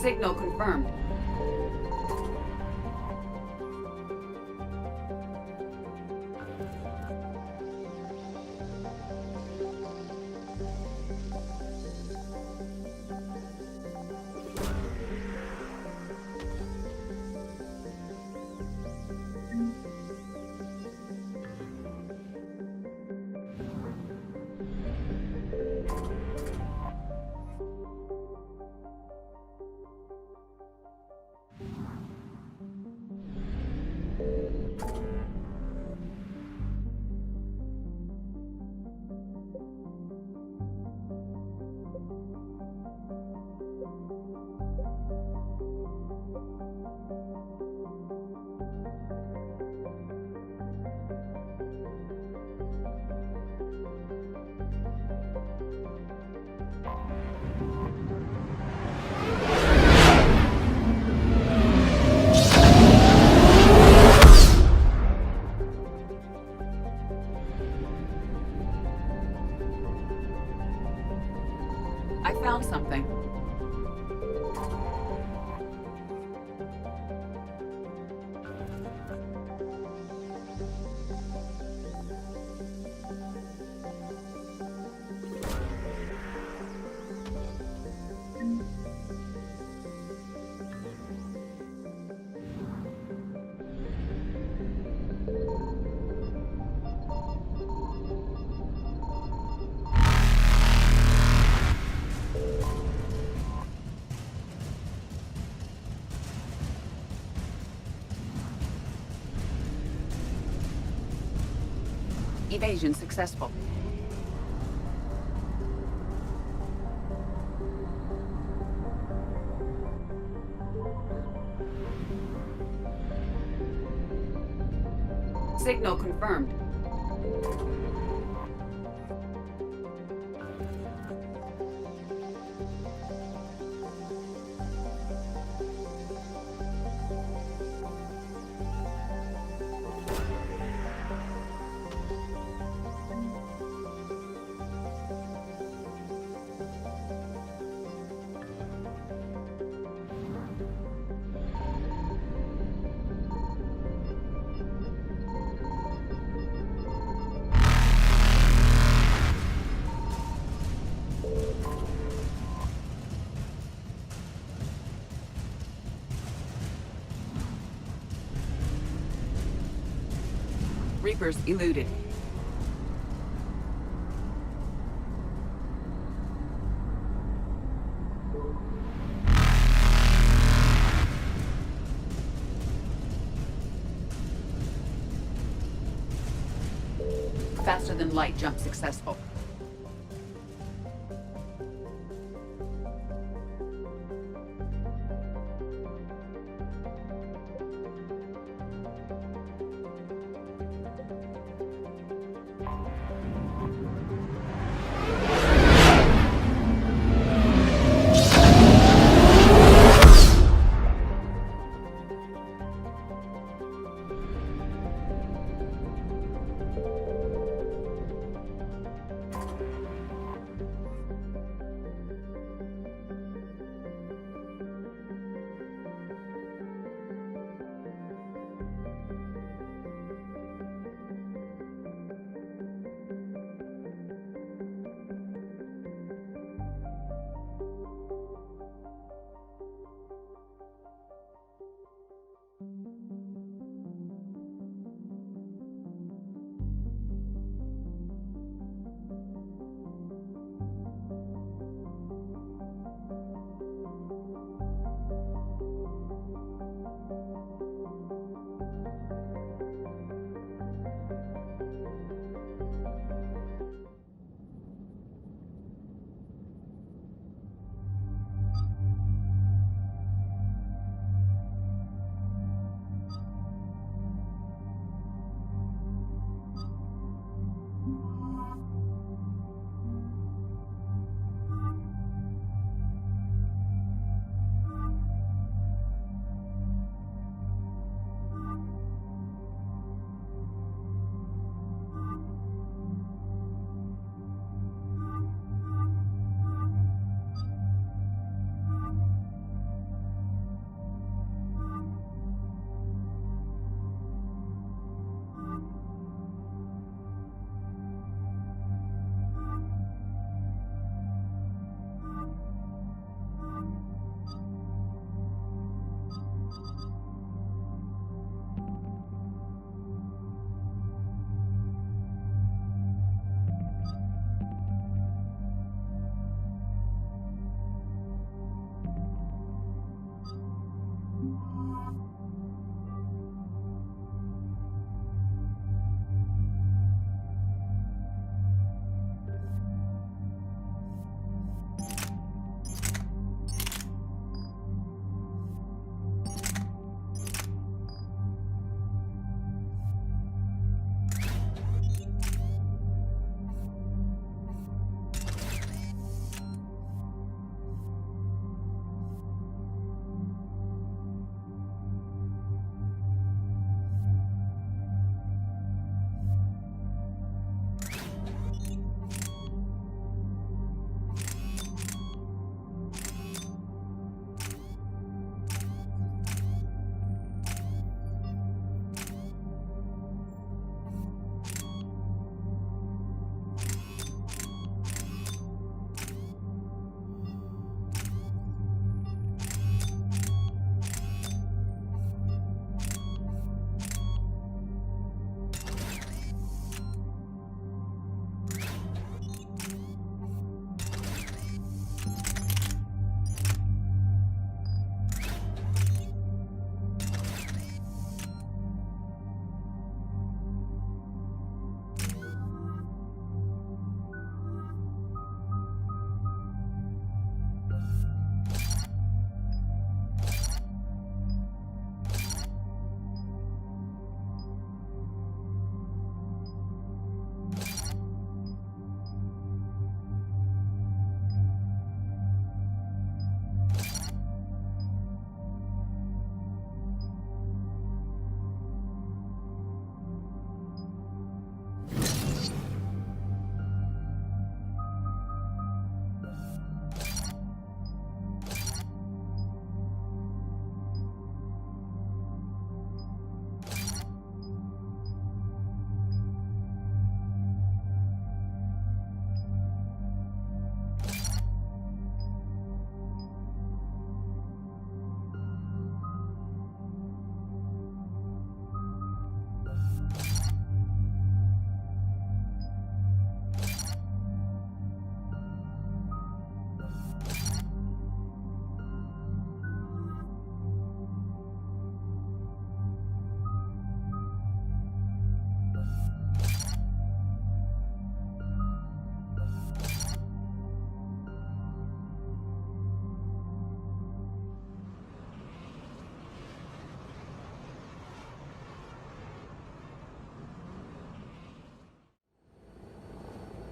Signal confirmed. I found something. Evasion successful. Signal confirmed. Reapers eluded. Faster than light jump successful.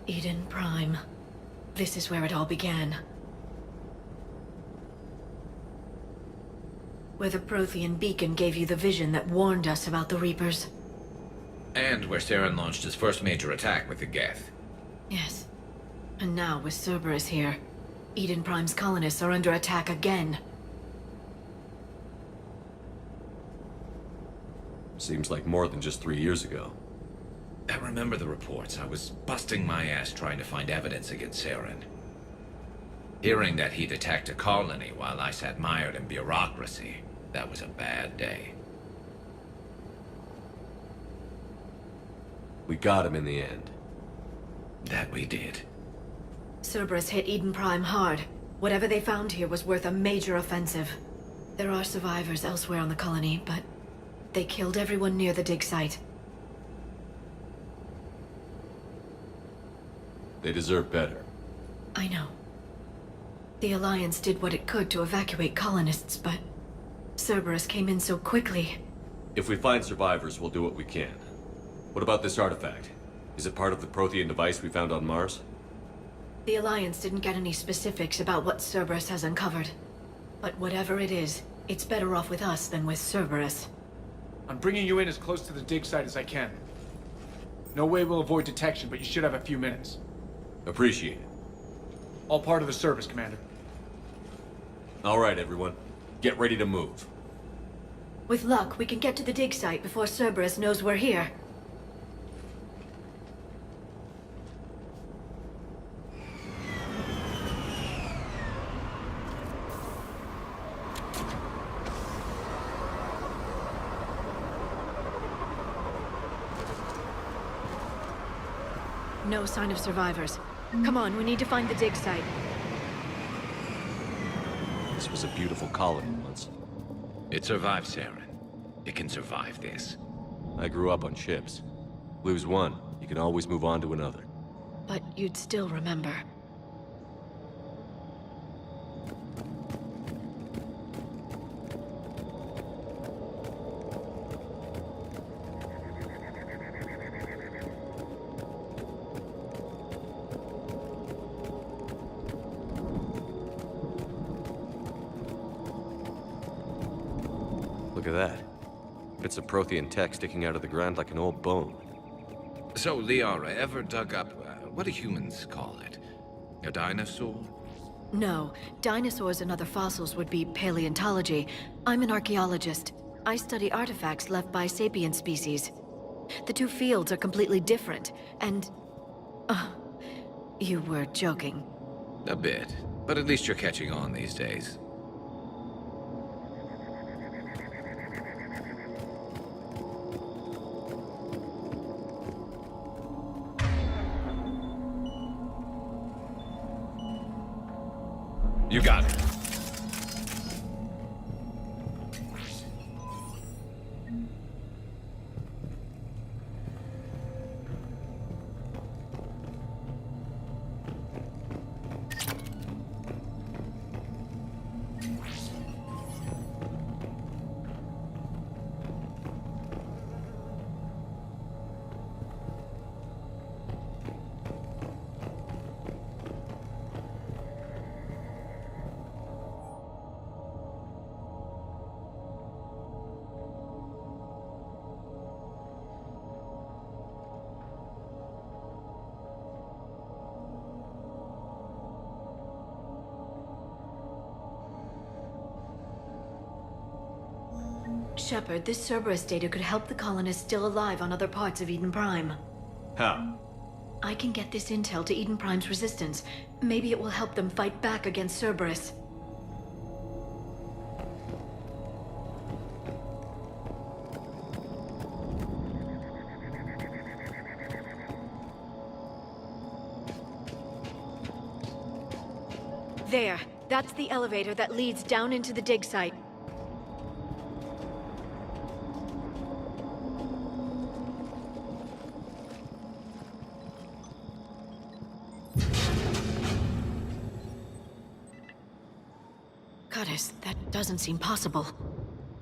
Eden Prime. This is where it all began. Where the Prothean beacon gave you the vision that warned us about the Reapers. And where Saren launched his first major attack with the Geth. Yes. And now, with Cerberus here, Eden Prime's colonists are under attack again. Seems like more than just 3 years ago. I remember the reports. I was busting my ass trying to find evidence against Saren. Hearing that he'd attacked a colony while I sat mired in bureaucracy, that was a bad day. We got him in the end. That we did. Cerberus hit Eden Prime hard. Whatever they found here was worth a major offensive. There are survivors elsewhere on the colony, but they killed everyone near the dig site. They deserve better. I know. The Alliance did what it could to evacuate colonists, but Cerberus came in so quickly. If we find survivors, we'll do what we can. What about this artifact? Is it part of the Prothean device we found on Mars? The Alliance didn't get any specifics about what Cerberus has uncovered. But whatever it is, it's better off with us than with Cerberus. I'm bringing you in as close to the dig site as I can. No way we'll avoid detection, but you should have a few minutes. Appreciate it. All part of the service, Commander. All right, everyone. Get ready to move. With luck, we can get to the dig site before Cerberus knows we're here. No sign of survivors. Come on, we need to find the dig site. This was a beautiful colony once. It survived Saren. It can survive this. I grew up on ships. Lose one, you can always move on to another. But you'd still remember. Look at that. Bits of Prothean tech sticking out of the ground like an old bone. So, Liara, ever dug up, what do humans call it? A dinosaur? No, dinosaurs and other fossils would be paleontology. I'm an archaeologist. I study artifacts left by sapient species. The two fields are completely different, and... you were joking. A bit. But at least you're catching on these days. You got it. Shepard, this Cerberus data could help the colonists still alive on other parts of Eden Prime. How? I can get this intel to Eden Prime's resistance. Maybe it will help them fight back against Cerberus. There. That's the elevator that leads down into the dig site. Goddess, that doesn't seem possible.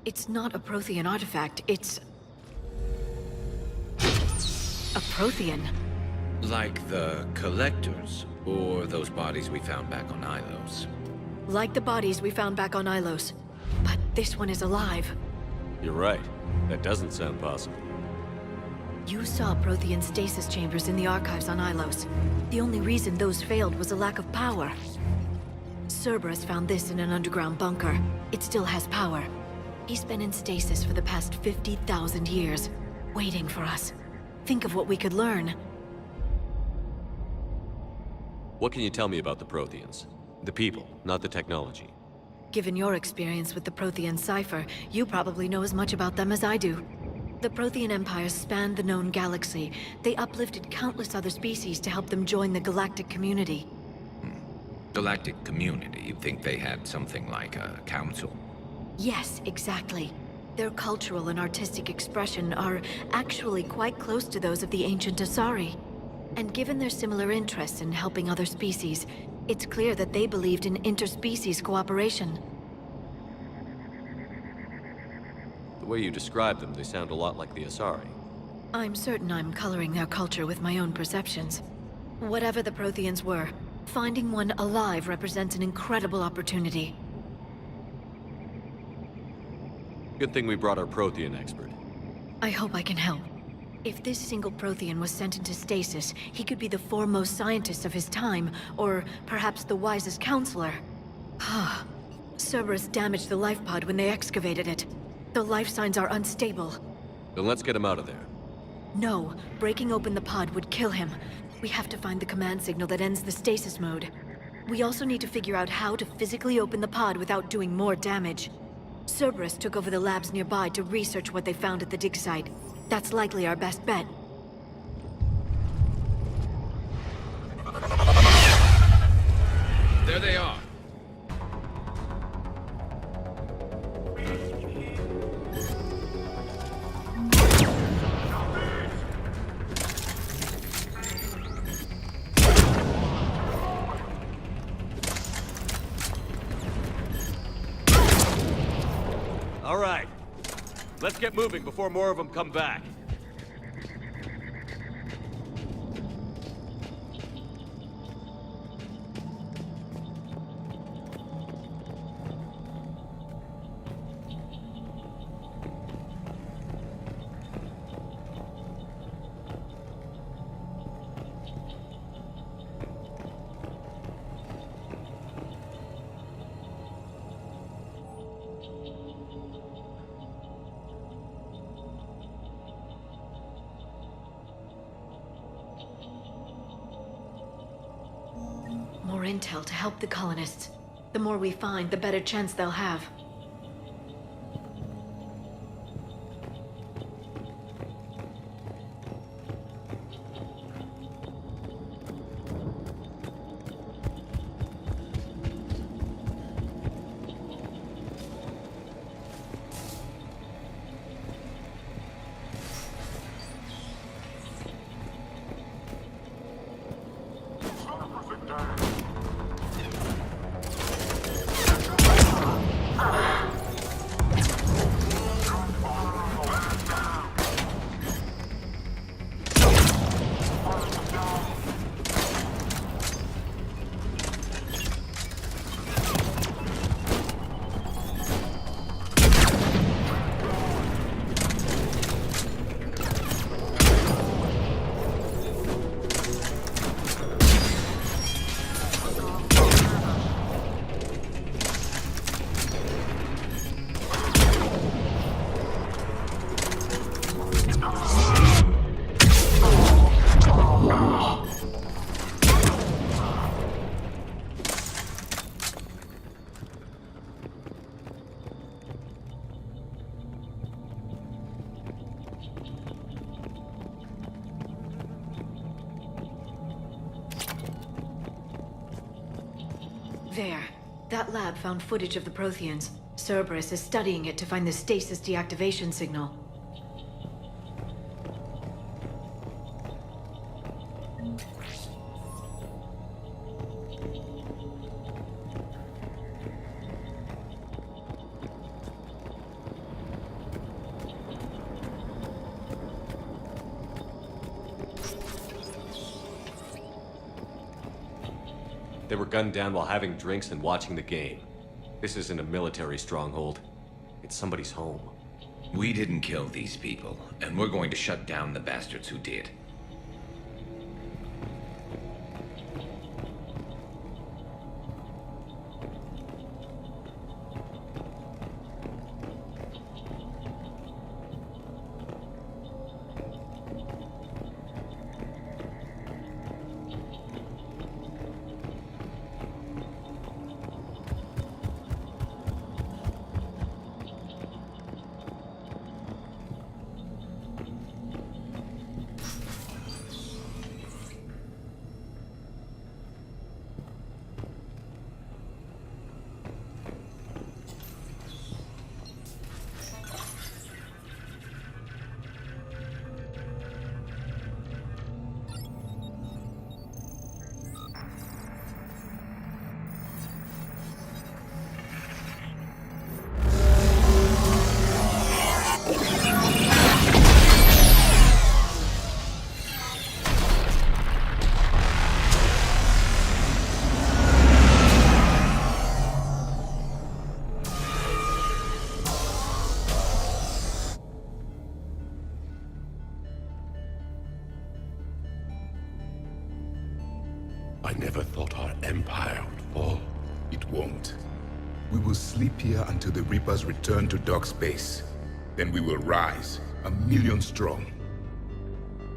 It's not a Prothean artifact, it's... a Prothean. Like the collectors, or those bodies we found back on Ilos? Like the bodies we found back on Ilos. But this one is alive. You're right. That doesn't sound possible. You saw Prothean stasis chambers in the archives on Ilos. The only reason those failed was a lack of power. Cerberus found this in an underground bunker. It still has power. He's been in stasis for the past 50,000 years, waiting for us. Think of what we could learn. What can you tell me about the Protheans? The people, not the technology. Given your experience with the Prothean cipher, you probably know as much about them as I do. The Prothean Empire spanned the known galaxy. They uplifted countless other species to help them join the galactic community. Galactic community? You think they had something like a council? Yes, exactly. Their cultural and artistic expression are actually quite close to those of the ancient Asari. And given their similar interests in helping other species, it's clear that they believed in interspecies cooperation. The way you describe them, they sound a lot like the Asari. I'm certain I'm coloring their culture with my own perceptions. Whatever the Protheans were, finding one alive represents an incredible opportunity. Good thing we brought our Prothean expert. I hope I can help. If this single Prothean was sent into stasis, he could be the foremost scientist of his time, or perhaps the wisest counselor. Cerberus damaged the life pod when they excavated it. The life signs are unstable. Then let's get him out of there. No, breaking open the pod would kill him. We have to find the command signal that ends the stasis mode. We also need to figure out how to physically open the pod without doing more damage. Cerberus took over the labs nearby to research what they found at the dig site. That's likely our best bet. There they are. All right. Let's get moving before more of them come back. More intel to help the colonists. The more we find, the better chance they'll have. There. That lab found footage of the Protheans. Cerberus is studying it to find the stasis deactivation signal. They were gunned down while having drinks and watching the game. This isn't a military stronghold. It's somebody's home. We didn't kill these people, and we're going to shut down the bastards who did. I never thought our empire would fall. It won't. We will sleep here until the Reapers return to dark space. Then we will rise, 1,000,000 strong.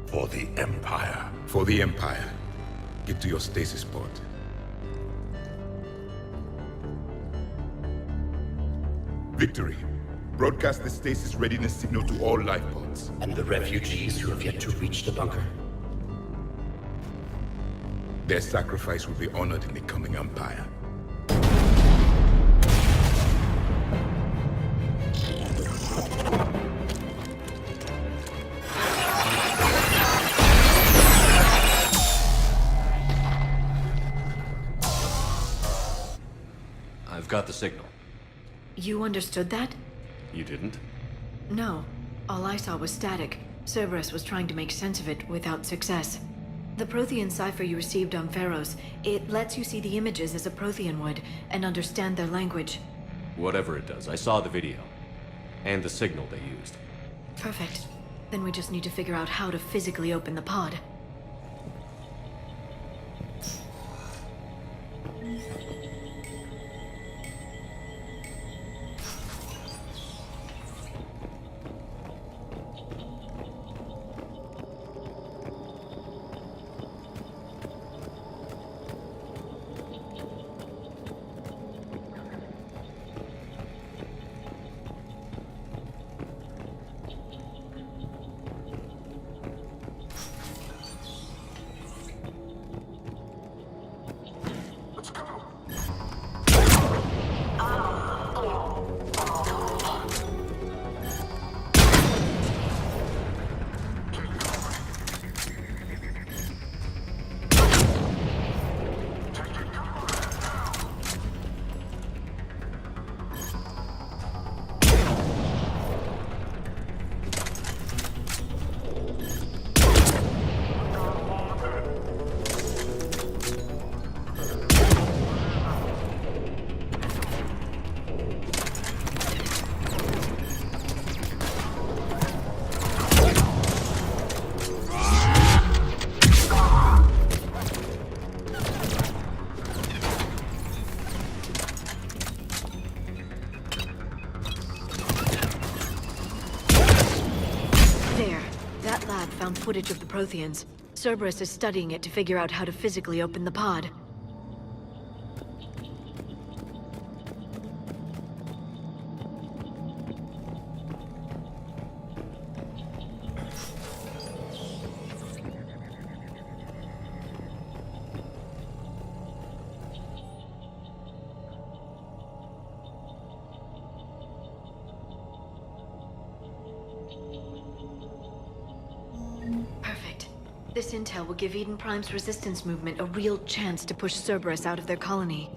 For the Empire. For the Empire. Get to your stasis pod. Victory. Broadcast the stasis readiness signal to all life pods. And the refugees who have yet to reach the bunker. Their sacrifice will be honored in the coming Empire. I've got the signal. You understood that? You didn't? No. All I saw was static. Cerberus was trying to make sense of it without success. The Prothean cipher you received on Pharos, it lets you see the images as a Prothean would, and understand their language. Whatever it does, I saw the video. And the signal they used. Perfect. Then we just need to figure out how to physically open the pod. Found footage of the Protheans. Cerberus is studying it to figure out how to physically open the pod. This intel will give Eden Prime's resistance movement a real chance to push Cerberus out of their colony.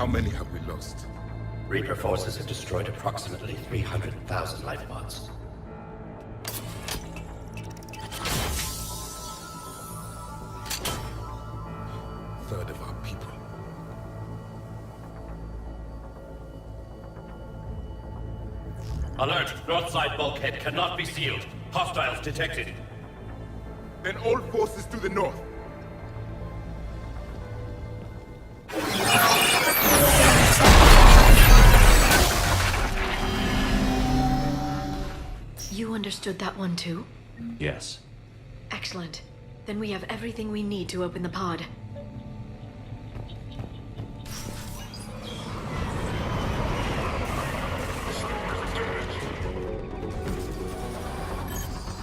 How many have we lost? Reaper forces have destroyed approximately 300,000 life pods. Third of our people. Alert! North side bulkhead cannot be sealed. Hostiles detected. Then all forces to the north. You understood that one too? Yes. Excellent. Then we have everything we need to open the pod.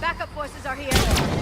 Backup forces are here.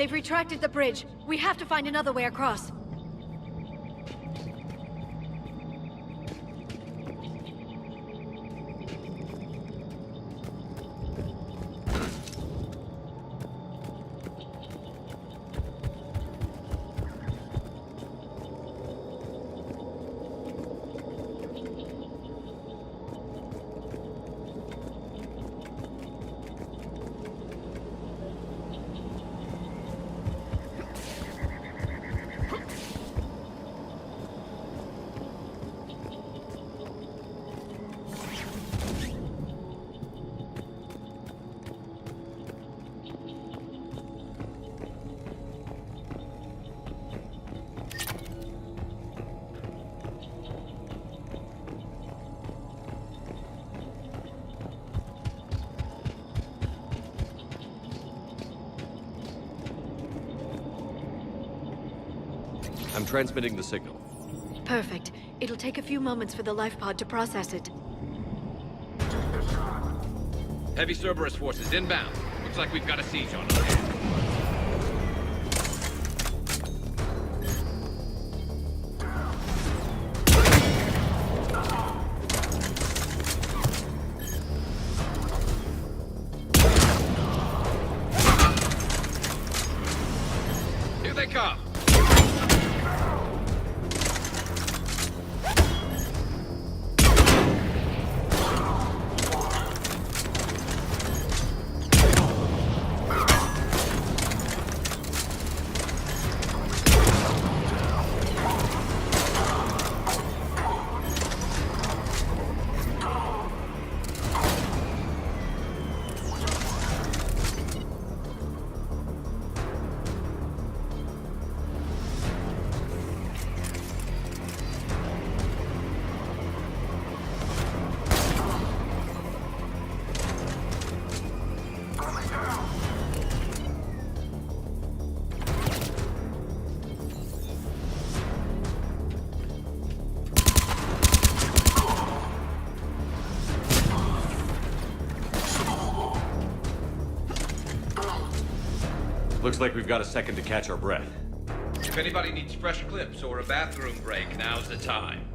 They've retracted the bridge. We have to find another way across. I'm transmitting the signal. Perfect. It'll take a few moments for the life pod to process it. Heavy Cerberus forces inbound. Looks like we've got a siege on our hands. Here they come! Looks like we've got a second to catch our breath. If anybody needs fresh clips or a bathroom break, now's the time.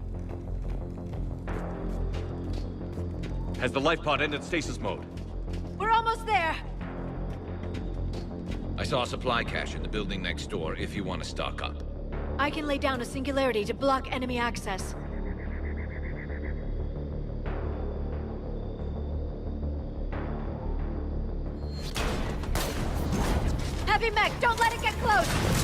Has the life pod ended stasis mode? We're almost there! I saw a supply cache in the building next door if you want to stock up. I can lay down a singularity to block enemy access. Heavy mech, don't let it get close!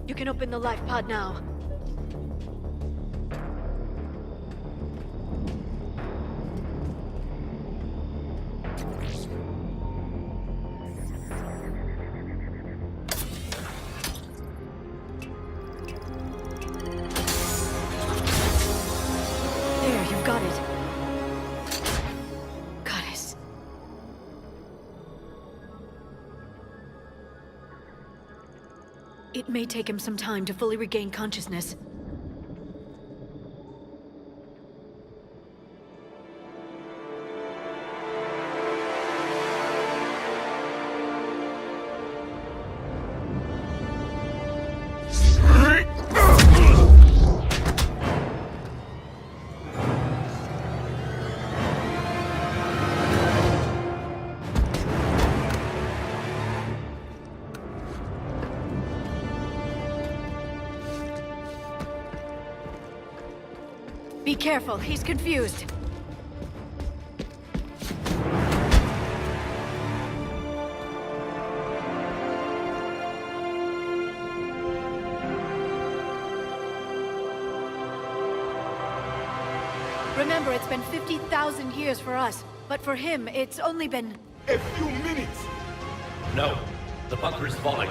You can open the life pod now. There, you've got it. Goddess. It may take him some time to fully regain consciousness. Be careful, he's confused. Remember, it's been 50,000 years for us, but for him, it's only been... A few minutes! No. The bunker is falling.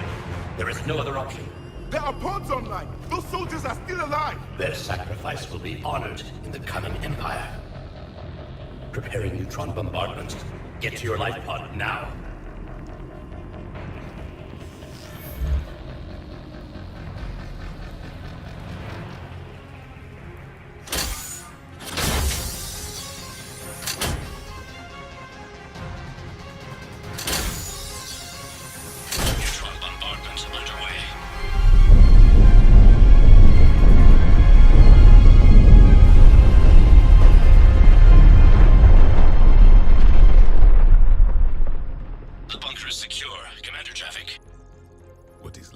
There is no other option. There are pods online! Those soldiers are still alive! Their sacrifice will be honored in the coming Empire. Preparing neutron bombardment. Get to your life pod now. Neutron bombardment underway.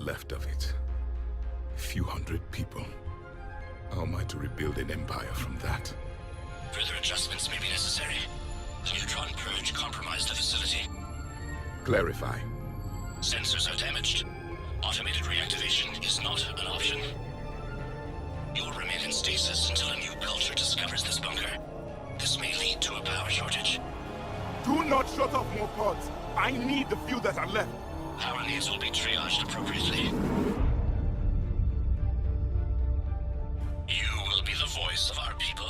left of it. A few hundred people. How am I to rebuild an empire from that? Further adjustments may be necessary. The neutron purge compromised the facility. Clarify. Sensors are damaged. Automated reactivation is not an option. You'll remain in stasis until a new culture discovers this bunker. This may lead to a power shortage. Do not shut off more pods. I need the few that are left. Power needs will be triaged appropriately. You will be the voice of our people.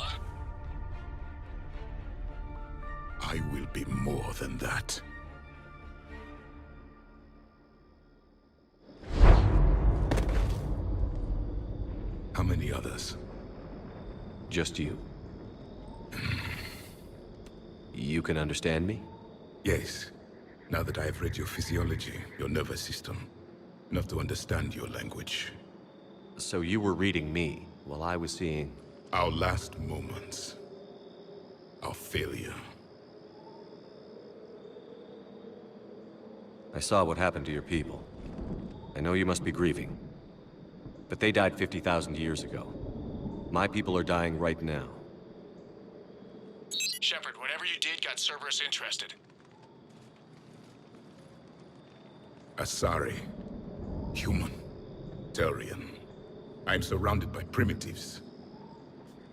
I will be more than that. How many others? Just you. You can understand me? Yes. Now that I have read your physiology, your nervous system, enough to understand your language. So you were reading me, while I was seeing... Our last moments. Our failure. I saw what happened to your people. I know you must be grieving. But they died 50,000 years ago. My people are dying right now. Shepard, whatever you did got Cerberus interested. Asari. Human. Turian. I'm surrounded by primitives.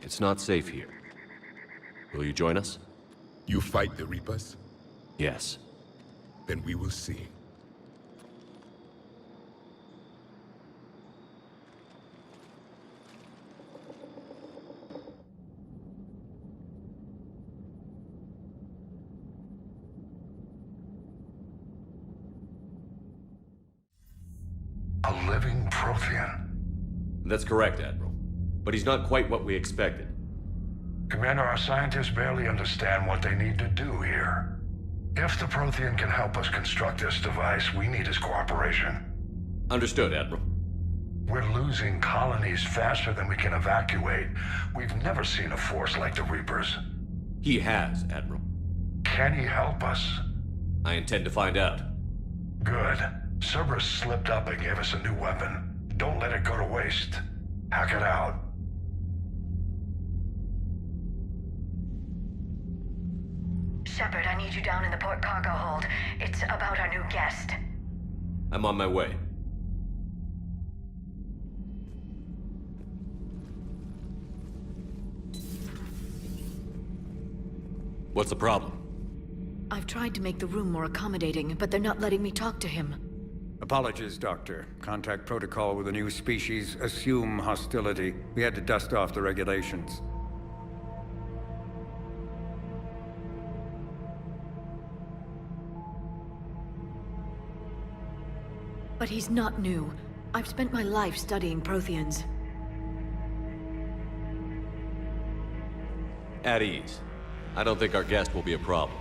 It's not safe here. Will you join us? You fight the Reapers? Yes. Then we will see. A living Prothean. That's correct, Admiral. But he's not quite what we expected. Commander, our scientists barely understand what they need to do here. If the Prothean can help us construct this device, we need his cooperation. Understood, Admiral. We're losing colonies faster than we can evacuate. We've never seen a force like the Reapers. He has, Admiral. Can he help us? I intend to find out. Good. Cerberus slipped up and gave us a new weapon. Don't let it go to waste. Hack it out. Shepard, I need you down in the port cargo hold. It's about our new guest. I'm on my way. What's the problem? I've tried to make the room more accommodating, but they're not letting me talk to him. Apologies, Doctor. Contact protocol with a new species. Assume hostility. We had to dust off the regulations. But he's not new. I've spent my life studying Protheans. At ease. I don't think our guest will be a problem.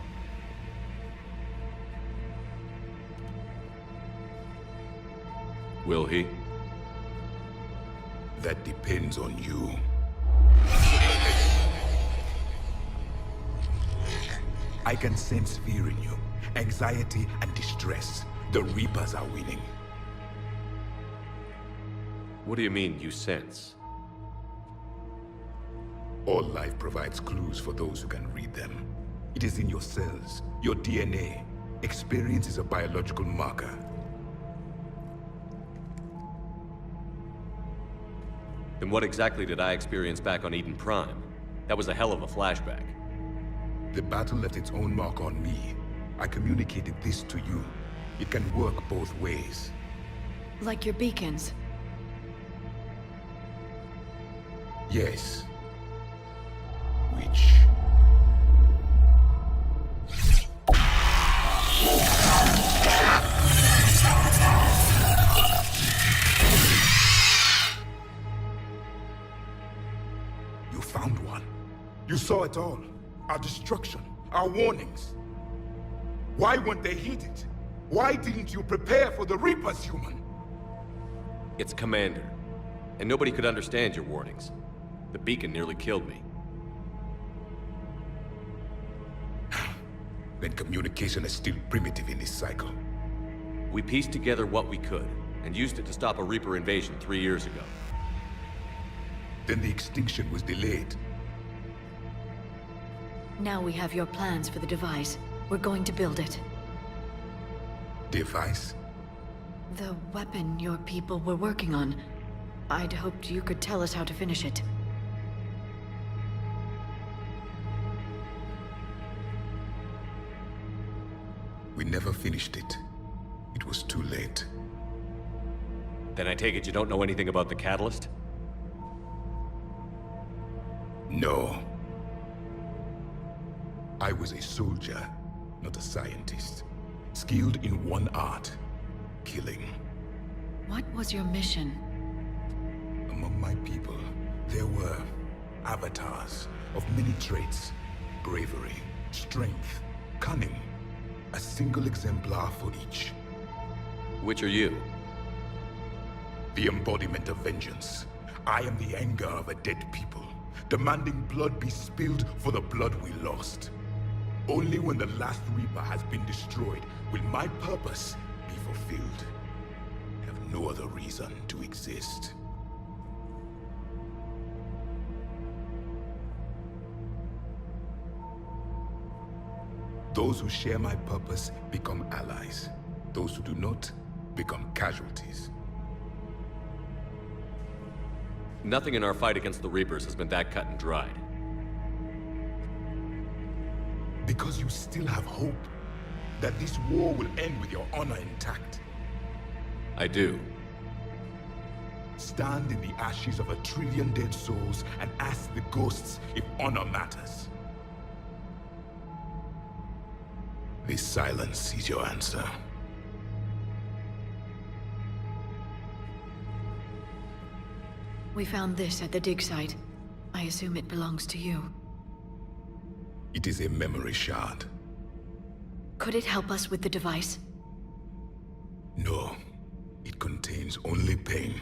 Will he? That depends on you. I can sense fear in you. Anxiety and distress. The Reapers are winning. What do you mean, you sense? All life provides clues for those who can read them. It is in your cells, your DNA. Experience is a biological marker. Then what exactly did I experience back on Eden Prime? That was a hell of a flashback. The battle left its own mark on me. I communicated this to you. It can work both ways. Like your beacons. Yes. Which... You found one. You saw it all. Our destruction, our warnings. Why weren't they heeded? Why didn't you prepare for the Reapers, human? It's Commander. And nobody could understand your warnings. The beacon nearly killed me. Then communication is still primitive in this cycle. We pieced together what we could. and used it to stop a Reaper invasion 3 years ago. Then the extinction was delayed. Now we have your plans for the device. We're going to build it. Device? The weapon your people were working on. I'd hoped you could tell us how to finish it. We never finished it. It was too late. Then I take it you don't know anything about the catalyst? No. I was a soldier, not a scientist. Skilled in one art, killing. What was your mission? Among my people, there were avatars of many traits. Bravery, strength, cunning. A single exemplar for each. Which are you? The embodiment of vengeance. I am the anger of a dead people, demanding blood be spilled for the blood we lost. Only when the last Reaper has been destroyed will my purpose be fulfilled. I have no other reason to exist. Those who share my purpose become allies. Those who do not become casualties. Nothing in our fight against the Reapers has been that cut and dried. Because you still have hope that this war will end with your honor intact. I do. Stand in the ashes of 1 trillion dead souls and ask the ghosts if honor matters. This silence is your answer. We found this at the dig site. I assume it belongs to you. It is a memory shard. Could it help us with the device? No, it contains only pain.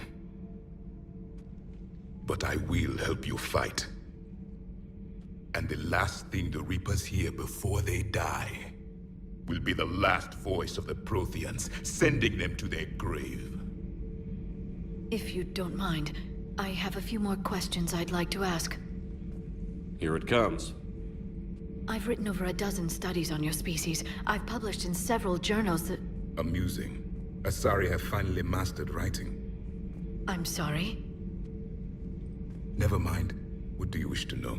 But I will help you fight. And the last thing the Reapers hear before they die will be the last voice of the Protheans, sending them to their grave. If you don't mind, I have a few more questions I'd like to ask. Here it comes. I've written over a dozen studies on your species. I've published in several journals that... Amusing. Asari have finally mastered writing. I'm sorry? Never mind. What do you wish to know?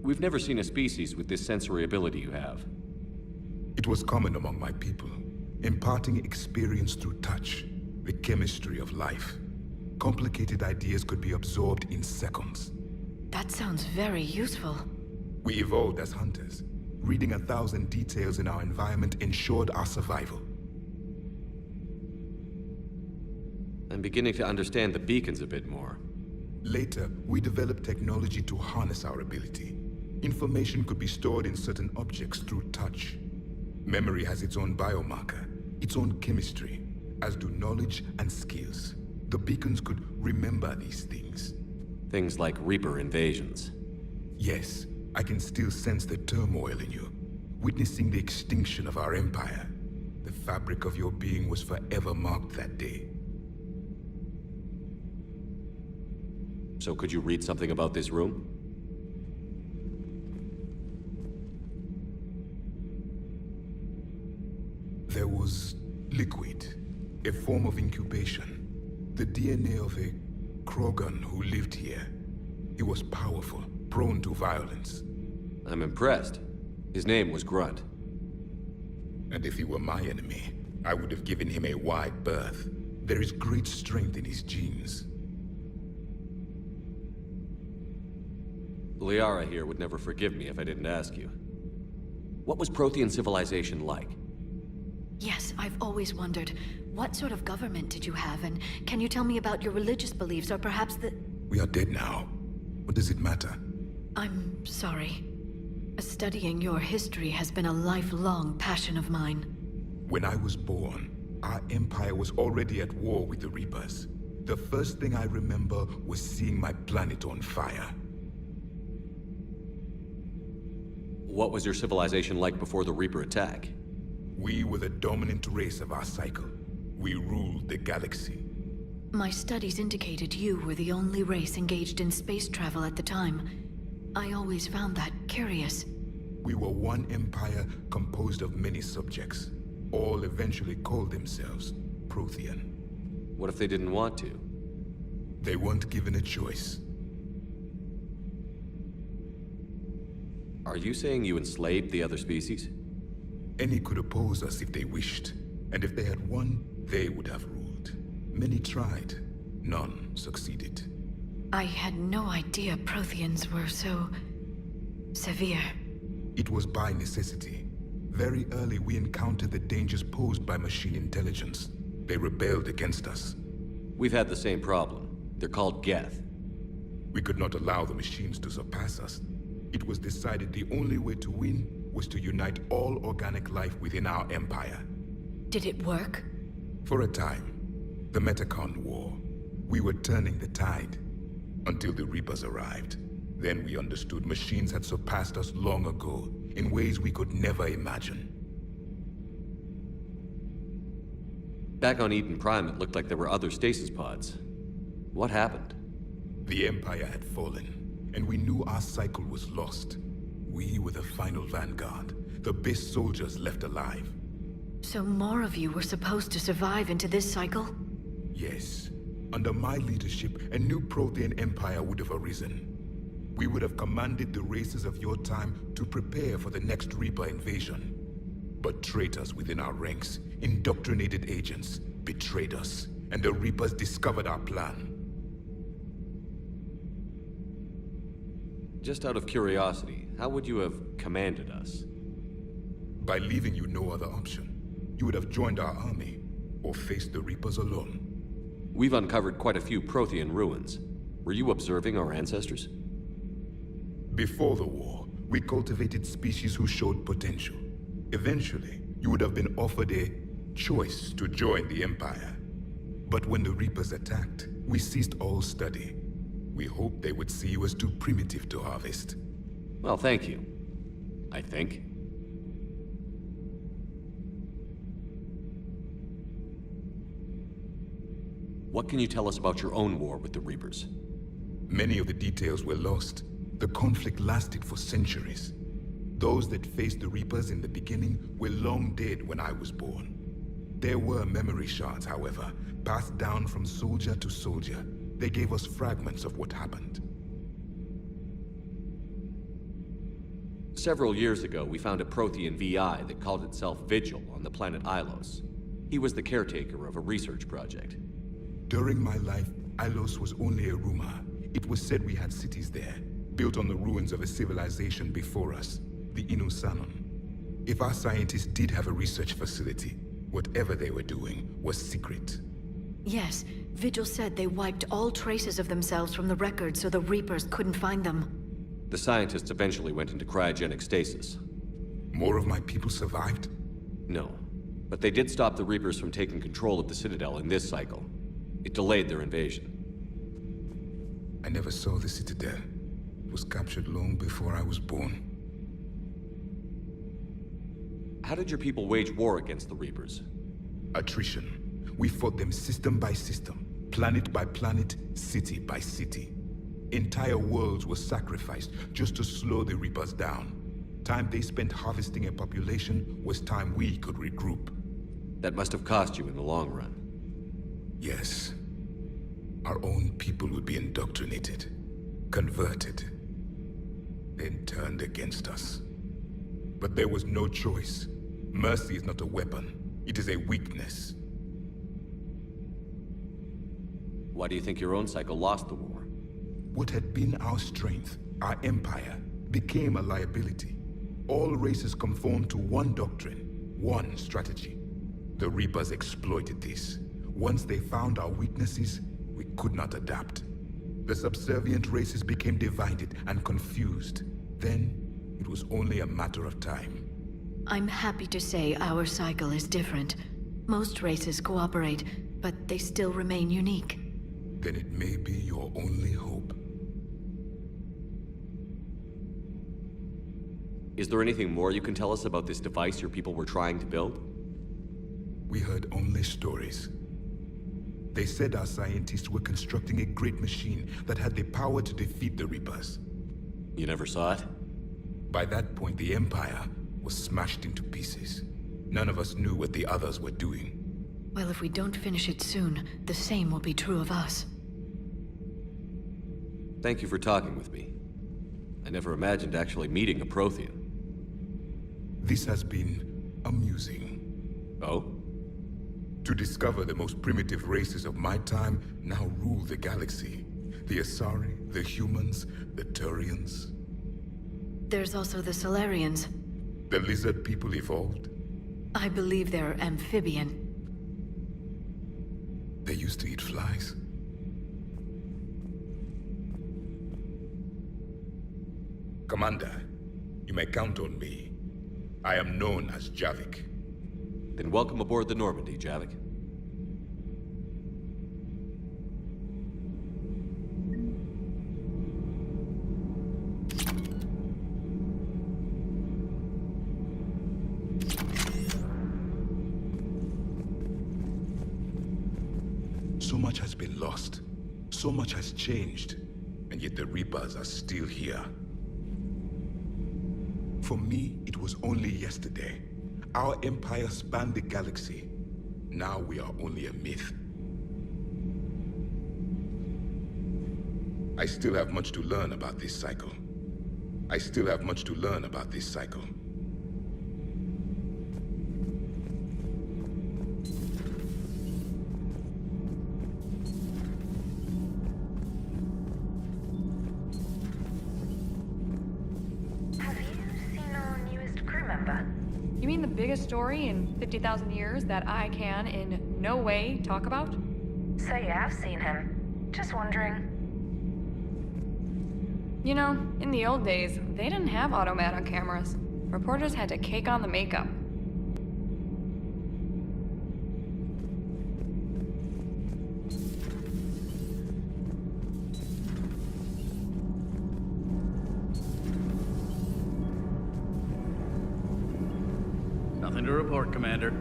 We've never seen a species with this sensory ability you have. It was common among my people, imparting experience through touch, the chemistry of life. Complicated ideas could be absorbed in seconds. That sounds very useful. We evolved as hunters. Reading 1,000 details in our environment ensured our survival. I'm beginning to understand the beacons a bit more. Later, we developed technology to harness our ability. Information could be stored in certain objects through touch. Memory has its own biomarker, its own chemistry, as do knowledge and skills. The beacons could remember these things. Things like Reaper invasions. Yes, I can still sense the turmoil in you, witnessing the extinction of our empire. The fabric of your being was forever marked that day. So could you read something about this room? There was liquid, a form of incubation. The DNA of a Krogan who lived here. He was powerful, prone to violence. I'm impressed. His name was Grunt. And if he were my enemy, I would have given him a wide berth. There is great strength in his genes. Liara here would never forgive me if I didn't ask you. What was Prothean civilization like? Yes, I've always wondered, what sort of government did you have, and can you tell me about your religious beliefs, or perhaps the... We are dead now. What does it matter? I'm sorry. Studying your history has been a lifelong passion of mine. When I was born, our empire was already at war with the Reapers. The first thing I remember was seeing my planet on fire. What was your civilization like before the Reaper attack? We were the dominant race of our cycle. We ruled the galaxy. My studies indicated you were the only race engaged in space travel at the time. I always found that curious. We were one empire composed of many subjects. All eventually called themselves Prothean. What if they didn't want to? They weren't given a choice. Are you saying you enslaved the other species? Any could oppose us if they wished, and if they had won, they would have ruled. Many tried. None succeeded. I had no idea Protheans were so... severe. It was by necessity. Very early we encountered the dangers posed by machine intelligence. They rebelled against us. We've had the same problem. They're called Geth. We could not allow the machines to surpass us. It was decided the only way to win was to unite all organic life within our empire. Did it work? For a time. The Metacon War. We were turning the tide. Until the Reapers arrived. Then we understood machines had surpassed us long ago, in ways we could never imagine. Back on Eden Prime, it looked like there were other stasis pods. What happened? The Empire had fallen, and we knew our cycle was lost. We were the final vanguard, the best soldiers left alive. So more of you were supposed to survive into this cycle? Yes. Under my leadership, a new Prothean Empire would have arisen. We would have commanded the races of your time to prepare for the next Reaper invasion. But traitors within our ranks, indoctrinated agents, betrayed us, and the Reapers discovered our plan. Just out of curiosity, how would you have commanded us? By leaving you no other option. You would have joined our army, or faced the Reapers alone. We've uncovered quite a few Prothean ruins. Were you observing our ancestors? Before the war, we cultivated species who showed potential. Eventually, you would have been offered a choice to join the Empire. But when the Reapers attacked, we ceased all study. We hoped they would see you as too primitive to harvest. Well, thank you. I think. What can you tell us about your own war with the Reapers? Many of the details were lost. The conflict lasted for centuries. Those that faced the Reapers in the beginning were long dead when I was born. There were memory shards, however, passed down from soldier to soldier. They gave us fragments of what happened. Several years ago, we found a Prothean VI that called itself Vigil on the planet Ilos. He was the caretaker of a research project. During my life, Ilos was only a rumor. It was said we had cities there, built on the ruins of a civilization before us, the Inusanon. If our scientists did have a research facility, whatever they were doing was secret. Yes, Vigil said they wiped all traces of themselves from the records so the Reapers couldn't find them. The scientists eventually went into cryogenic stasis. More of my people survived? No, but they did stop the Reapers from taking control of the Citadel in this cycle. It delayed their invasion. I never saw the Citadel. It was captured long before I was born. How did your people wage war against the Reapers? Attrition. We fought them system by system, planet by planet, city by city. Entire worlds were sacrificed just to slow the Reapers down. Time they spent harvesting a population was time we could regroup. That must have cost you in the long run. Yes. Our own people would be indoctrinated, converted, then turned against us. But there was no choice. Mercy is not a weapon. It is a weakness. Why do you think your own cycle lost the war? What had been our strength, our empire, became a liability. All races conformed to one doctrine, one strategy. The Reapers exploited this. Once they found our weaknesses, we could not adapt. The subservient races became divided and confused. Then, it was only a matter of time. I'm happy to say our cycle is different. Most races cooperate, but they still remain unique. Then it may be your only hope. Is there anything more you can tell us about this device your people were trying to build? We heard only stories. They said our scientists were constructing a great machine that had the power to defeat the Reapers. You never saw it? By that point, the Empire was smashed into pieces. None of us knew what the others were doing. Well, if we don't finish it soon, the same will be true of us. Thank you for talking with me. I never imagined actually meeting a Prothean. This has been amusing. Oh? To discover the most primitive races of my time now rule the galaxy. The Asari, the humans, the Turians. There's also the Solarians. The lizard people evolved. I believe they're amphibian. They used to eat flies. Commander, you may count on me. I am known as Javik. Then welcome aboard the Normandy, Javik. So much has been lost. So much has changed. And yet the Reapers are still here. For me, it was only yesterday. Our empire spanned the galaxy. Now we are only a myth. I still have much to learn about this cycle. I still have much to learn about this cycle. Have you seen our newest crew member? You mean the biggest story in 50,000 years that I can in no way talk about? So you have seen him. Just wondering. You know, in the old days, they didn't have automatic cameras. Reporters had to cake on the makeup. Nothing to report, Commander.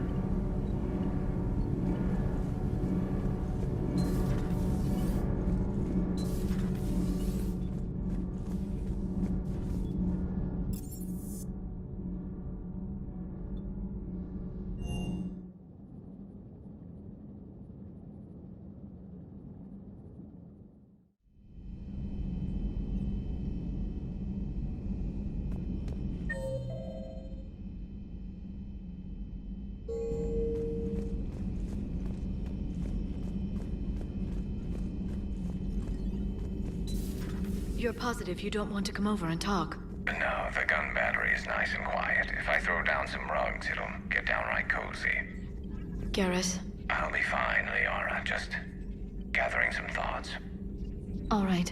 You're positive you don't want to come over and talk? No, the gun battery is nice and quiet. If I throw down some rugs, it'll get downright cozy. Garrus? I'll be fine, Liara. Just gathering some thoughts. All right.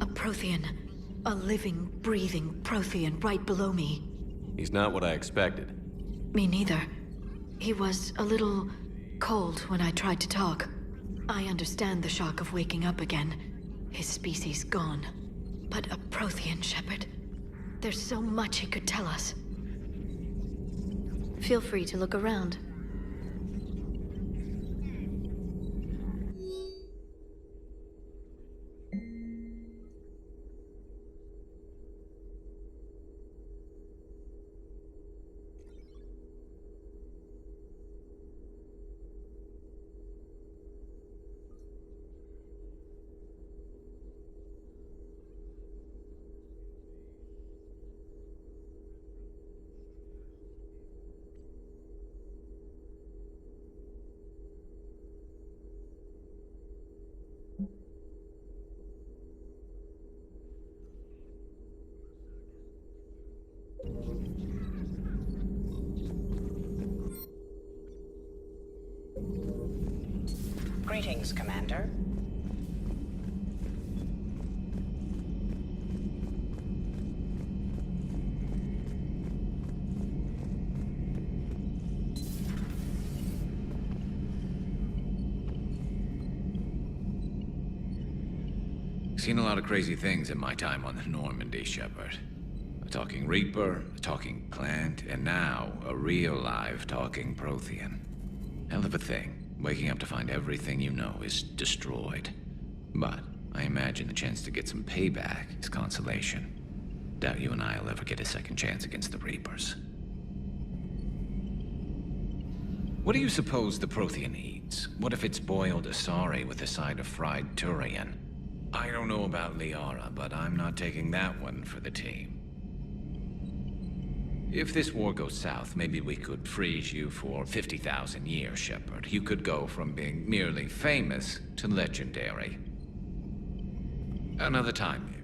A Prothean. A living, breathing Prothean right below me. He's not what I expected. Me neither. He was a little cold when I tried to talk. I understand the shock of waking up again. His species gone. But a Prothean shepherd. There's so much he could tell us. Feel free to look around. Greetings, Commander. Seen a lot of crazy things in my time on the Normandy, Shepard. A talking Reaper, a talking plant, and now a real live talking Prothean. Hell of a thing, waking up to find everything you know is destroyed. But I imagine the chance to get some payback is consolation. Doubt you and I'll ever get a second chance against the Reapers. What do you suppose the Prothean eats? What if it's boiled Asari with a side of fried Turian? I don't know about Liara, but I'm not taking that one for the team. If this war goes south, maybe we could freeze you for 50,000 years, Shepard. You could go from being merely famous to legendary. Another time, maybe.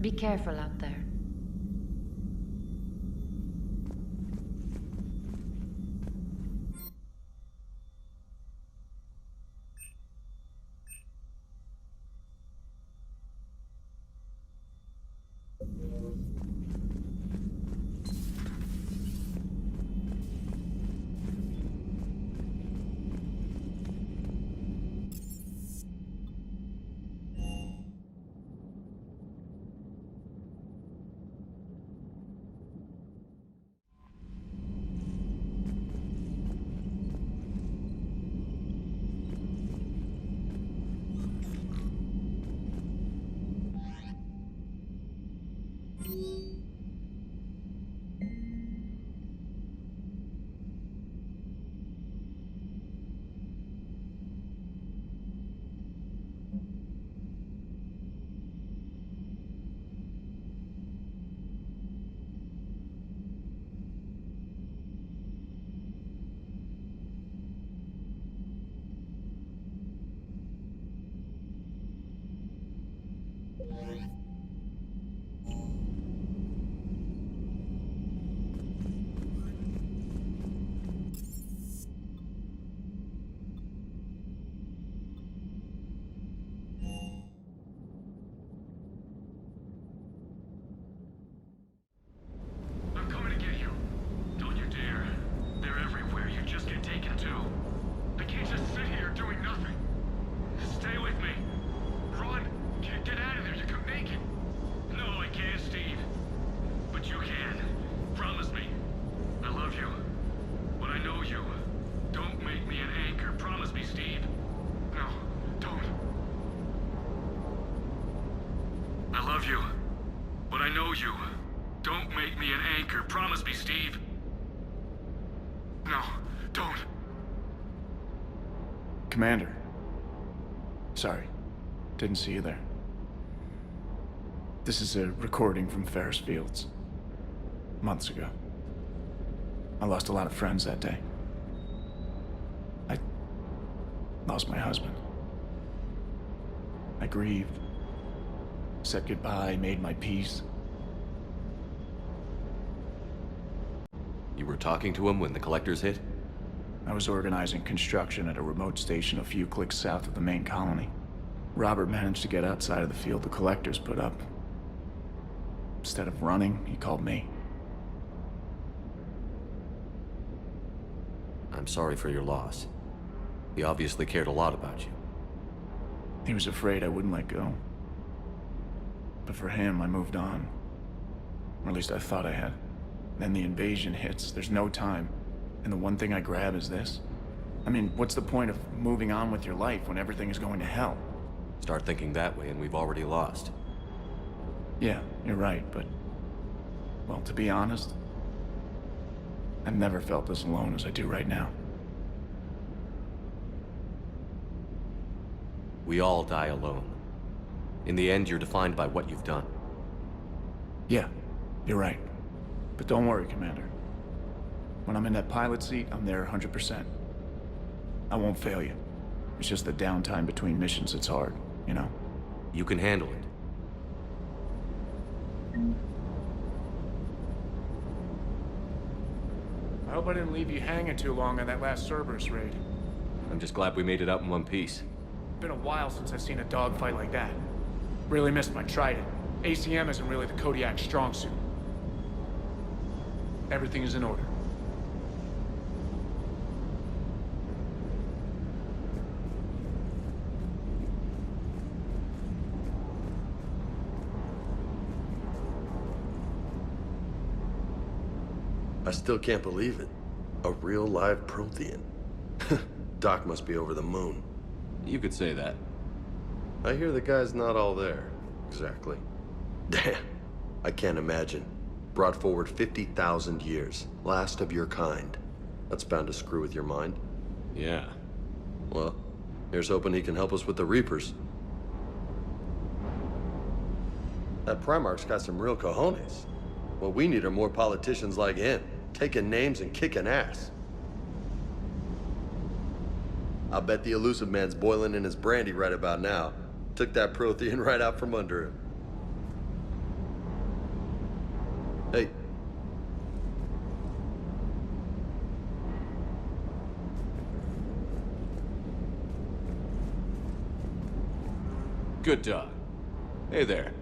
Be careful out there. Promise me, Steve. No, don't. Commander. Sorry. Didn't see you there. This is a recording from Ferris Fields. Months ago. I lost a lot of friends that day. I lost my husband. I grieved. Said goodbye, made my peace. You were talking to him when the Collectors hit? I was organizing construction at a remote station a few clicks south of the main colony. Robert managed to get outside of the field the Collectors put up. Instead of running, he called me. I'm sorry for your loss. He obviously cared a lot about you. He was afraid I wouldn't let go. But for him, I moved on. Or at least I thought I had. Then the invasion hits, there's no time. And the one thing I grab is this. I mean, what's the point of moving on with your life when everything is going to hell? Start thinking that way and we've already lost. Yeah, you're right, but... well, to be honest, I've never felt as alone as I do right now. We all die alone. In the end, you're defined by what you've done. Yeah, you're right. But don't worry, Commander. When I'm in that pilot seat, I'm there 100%. I won't fail you. It's just the downtime between missions that's hard, you know? You can handle it. I hope I didn't leave you hanging too long on that last Cerberus raid. I'm just glad we made it out in one piece. Been a while since I've seen a dogfight like that. Really missed my trident. ACM isn't really the Kodiak's strong suit. Everything is in order. I still can't believe it. A real live Prothean. Doc must be over the moon. You could say that. I hear the guy's not all there. Exactly. Damn. I can't imagine. Brought forward 50,000 years. Last of your kind. That's bound to screw with your mind. Yeah. Well, here's hoping he can help us with the Reapers. That Primarch's got some real cojones. What we need are more politicians like him. Taking names and kicking ass. I'll bet the elusive man's boiling in his brandy right about now. Took that Prothean right out from under him. Hey. Good dog. Hey there.